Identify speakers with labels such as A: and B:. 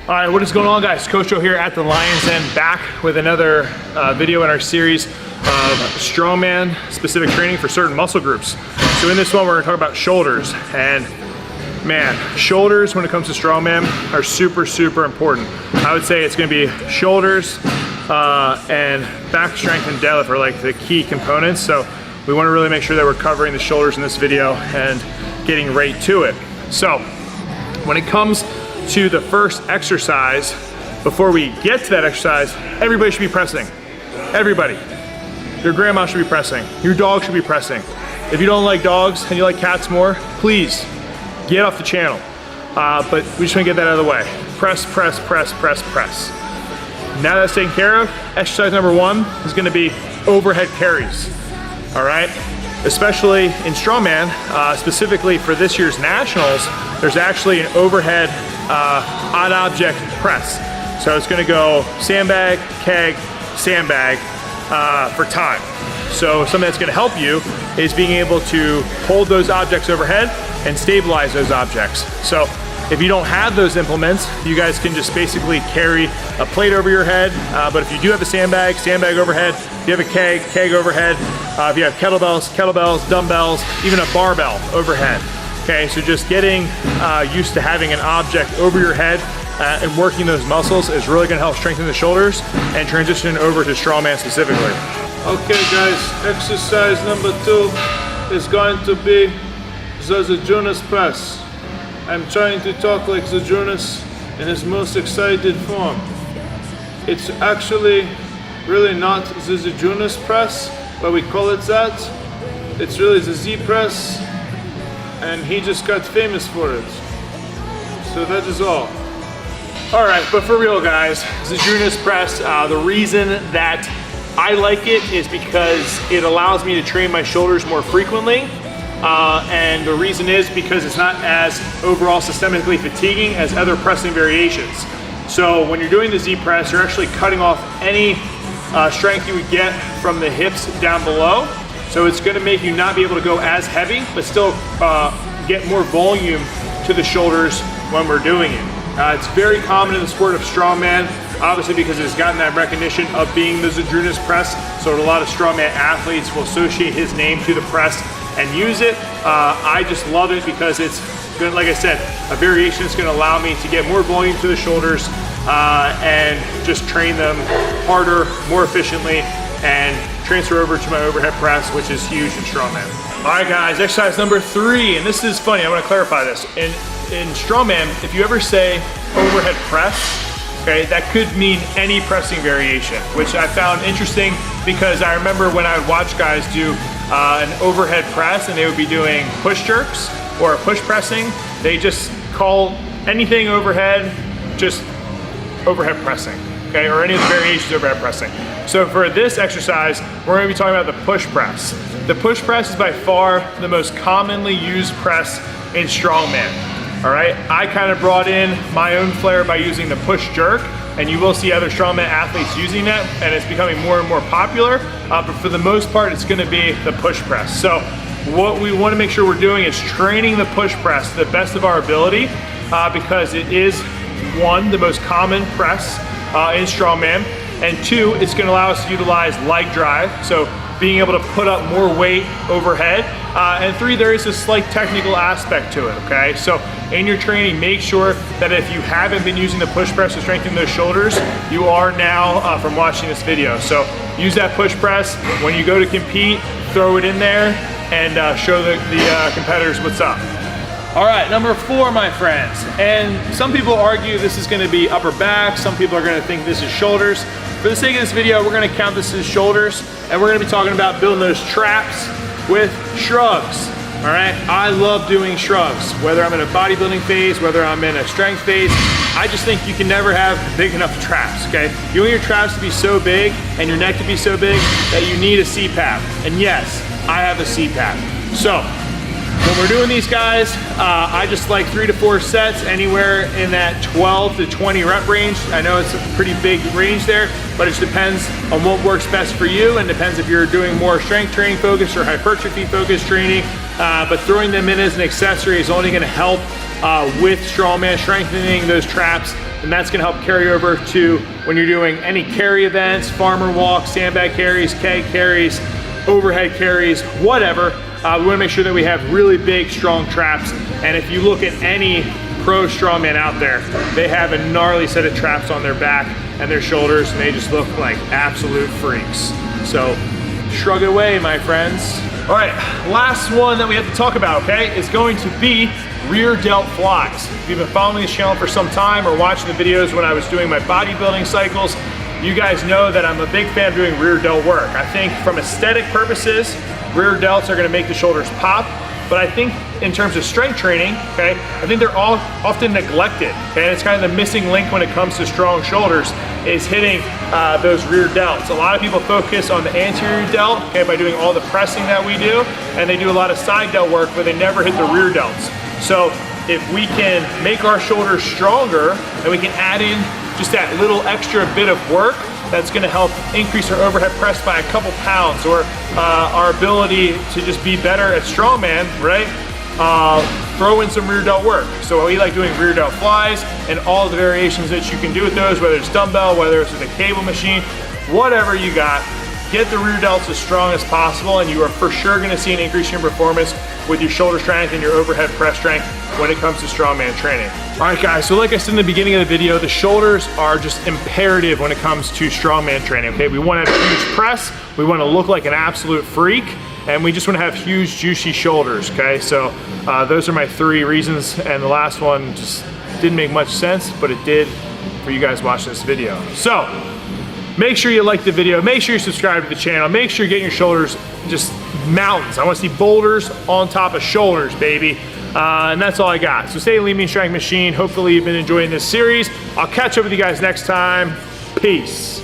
A: All right, what is going on, guys? Coach Joe here at the Lion's Den, back with another video in our series of strongman specific training for certain muscle groups. So in this one, we're gonna talk about shoulders. And man, shoulders when it comes to strongman are super, super important. I would say it's gonna be shoulders and back strength and deadlift are like the key components. So we wanna really make sure that we're covering the shoulders in this video and getting right to it. So when it comes to the first exercise, before we get to that exercise, everybody should be pressing. Everybody. Your grandma should be pressing. Your dog should be pressing. If you don't like dogs and you like cats more, please get off the channel. But we just want to get that out of the way. Press, press, press, press, press. Now that's taken care of, exercise number one is going to be overhead carries. All right? Especially in strongman, specifically for this year's nationals, there's actually an overhead odd object press. So it's gonna go sandbag, keg, sandbag for time. So something that's gonna help you is being able to hold those objects overhead and stabilize those objects. So if you don't have those implements, you guys can just basically carry a plate over your head. But if you do have a sandbag, sandbag overhead. If you have a keg, keg overhead. If you have kettlebells, kettlebells, dumbbells, even a barbell overhead. Okay, so just getting used to having an object over your head and working those muscles is really gonna help strengthen the shoulders and transition over to strongman specifically.
B: Okay guys, exercise number 2 is going to be the Zydrunas press. I'm trying to talk like Zydrunas in his most excited form. It's actually really not the Zydrunas press, but we call it that. It's really the Z press, and he just got famous for it. So that is all.
A: All right, but for real guys, Zydrunas press, the reason that I like it is because it allows me to train my shoulders more frequently. And the reason is because it's not as overall systemically fatiguing as other pressing variations. So when you're doing the Z press, you're actually cutting off any strength you would get from the hips down below. So it's gonna make you not be able to go as heavy, but still get more volume to the shoulders when we're doing it. It's very common in the sport of strongman, obviously because it's gotten that recognition of being the Zydrunas press. So a lot of strongman athletes will associate his name to the press and use it. I just love it because it's good, like I said, a variation that's gonna allow me to get more volume to the shoulders and just train them harder, more efficiently, and transfer over to my overhead press, which is huge in strongman. All right guys, exercise number 3, and this is funny, I wanna clarify this. In strongman, if you ever say overhead press, okay, that could mean any pressing variation, which I found interesting because I remember when I would watch guys do an overhead press and they would be doing push jerks or push pressing, they just call anything overhead just overhead pressing, okay, or any of the variations of overhead pressing. So for this exercise, we're gonna be talking about the push press. The push press is by far the most commonly used press in strongman, all right? I kind of brought in my own flair by using the push jerk, and you will see other strongman athletes using that, and it's becoming more and more popular, but for the most part, it's gonna be the push press. So what we wanna make sure we're doing is training the push press to the best of our ability, because it is, one, the most common press in strongman, and 2, it's gonna allow us to utilize leg drive, so being able to put up more weight overhead, and 3, there is a slight technical aspect to it, okay? So in your training, make sure that if you haven't been using the push press to strengthen those shoulders, you are now from watching this video. So use that push press. When you go to compete, throw it in there and show the competitors what's up. All right, number 4, my friends. And some people argue this is gonna be upper back. Some people are gonna think this is shoulders. For the sake of this video, we're gonna count this as shoulders, and we're gonna be talking about building those traps with shrugs, all right? I love doing shrugs, whether I'm in a bodybuilding phase, whether I'm in a strength phase. I just think you can never have big enough traps, okay? You want your traps to be so big and your neck to be so big that you need a CPAP. And yes, I have a CPAP. So, when we're doing these guys, I just like 3 to 4 sets, anywhere in that 12 to 20 rep range. I know it's a pretty big range there, but it just depends on what works best for you, and depends if you're doing more strength training focused or hypertrophy focused training. But throwing them in as an accessory is only gonna help with strongman, strengthening those traps and that's gonna help carry over to when you're doing any carry events, farmer walks, sandbag carries, keg carries, overhead carries, whatever. We wanna make sure that we have really big, strong traps. And if you look at any pro strongman out there, they have a gnarly set of traps on their back and their shoulders, and they just look like absolute freaks. So shrug it away, my friends. All right, last one that we have to talk about, okay, is going to be rear delt flies. If you've been following this channel for some time or watching the videos when I was doing my bodybuilding cycles, you guys know that I'm a big fan of doing rear delt work. I think from aesthetic purposes, rear delts are gonna make the shoulders pop, but I think in terms of strength training, okay, I think they're all often neglected, okay? And it's kind of the missing link when it comes to strong shoulders is hitting those rear delts. A lot of people focus on the anterior delt, okay, by doing all the pressing that we do, and they do a lot of side delt work, but they never hit the rear delts. So if we can make our shoulders stronger, and we can add in just that little extra bit of work, that's gonna help increase our overhead press by a couple pounds, or our ability to just be better at strongman, right? Throw in some rear delt work. So we like doing rear delt flies and all the variations that you can do with those, whether it's dumbbell, whether it's with a cable machine, whatever you got. Get the rear delts as strong as possible, and you are for sure gonna see an increase in performance with your shoulder strength and your overhead press strength when it comes to strongman training. All right, guys, so like I said in the beginning of the video, the shoulders are just imperative when it comes to strongman training, okay? We wanna have huge press, we wanna look like an absolute freak, and we just wanna have huge, juicy shoulders, okay? So those are my 3 reasons, and the last one just didn't make much sense, but it did for you guys watching this video. So, make sure you like the video, make sure you subscribe to the channel, make sure you're getting your shoulders just mountains. I wanna see boulders on top of shoulders, baby. And that's all I got. So stay lean, mean, strength machine. Hopefully you've been enjoying this series. I'll catch up with you guys next time. Peace.